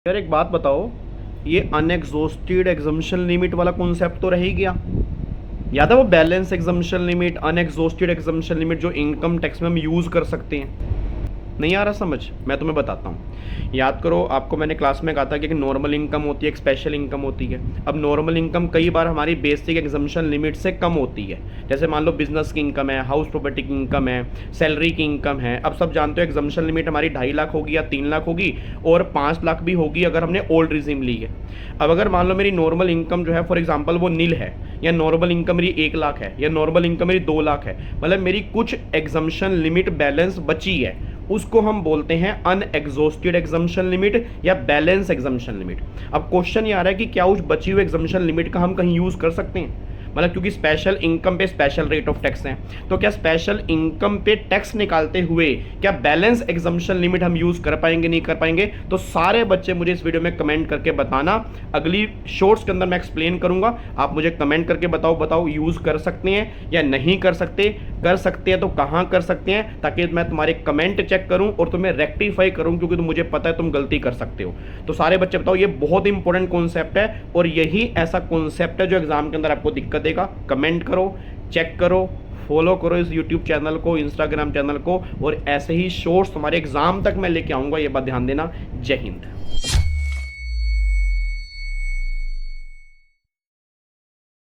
यार एक बात बताओ, ये अनएग्जॉस्टेड एग्जम्पशन लिमिट वाला कॉन्सेप्ट तो रह ही गया। याद है वो balance exemption limit, unexhausted exemption limit जो इनकम टैक्स में हम यूज़ कर सकते हैं। नहीं आ रहा समझ? मैं तुम्हें बताता हूँ। याद करो, आपको मैंने क्लास में कहा था कि एक नॉर्मल इनकम होती है, एक स्पेशल इनकम होती है। अब नॉर्मल इनकम कई बार हमारी बेसिक एग्जम्पशन लिमिट से कम होती है। जैसे मान लो बिजनेस की इनकम है, हाउस प्रॉपर्टी की इनकम है, सैलरी की इनकम है। अब सब जानते हो एग्जम्पशन लिमिट हमारी 2.5 लाख होगी या 3 लाख होगी, और 5 लाख भी होगी अगर हमने ओल्ड रिजीम ली है। अब अगर मान लो मेरी नॉर्मल इनकम जो है फॉर एग्जांपल वो नील है, या नॉर्मल इनकम मेरी 1 लाख है, या नॉर्मल इनकम मेरी 2 लाख है, मतलब मेरी कुछ एग्जम्पशन लिमिट बैलेंस बची है, उसको हम बोलते हैं अनएग्जॉस्टेड एग्जम्पशन लिमिट या बैलेंस एग्जम्पशन लिमिट। अब क्वेश्चन ये आ रहा है कि क्या उस बची हुई एग्जम्पशन लिमिट का हम कहीं यूज कर सकते हैं? मतलब क्योंकि स्पेशल इनकम पे स्पेशल रेट ऑफ टैक्स है, तो क्या स्पेशल इनकम पे टैक्स निकालते हुए क्या बैलेंस एग्जम्पशन लिमिट हम यूज कर पाएंगे, नहीं कर पाएंगे? तो सारे बच्चे मुझे इस वीडियो में कमेंट करके बताना। अगली शॉर्ट्स के अंदर मैं एक्सप्लेन करूंगा, आप मुझे कमेंट करके बताओ यूज कर सकते हैं या नहीं कर सकते। कर सकते हैं तो कहां कर सकते हैं, ताकि मैं तुम्हारे कमेंट चेक करूं और तुम्हें रेक्टिफाई करूं, क्योंकि तो मुझे पता है तुम गलती कर सकते हो। तो सारे बच्चे बताओ, ये बहुत इंपॉर्टेंट कॉन्सेप्ट है और यही ऐसा कॉन्सेप्ट है जो एग्जाम के अंदर आपको दिक्कत देगा। कमेंट करो, चेक करो, फॉलो करो इस यूट्यूब चैनल को, इंस्टाग्राम चैनल को, और ऐसे ही शॉर्ट्स तुम्हारे एग्जाम तक मैं लेके आऊंगा, ये बात ध्यान देना। जय हिंद।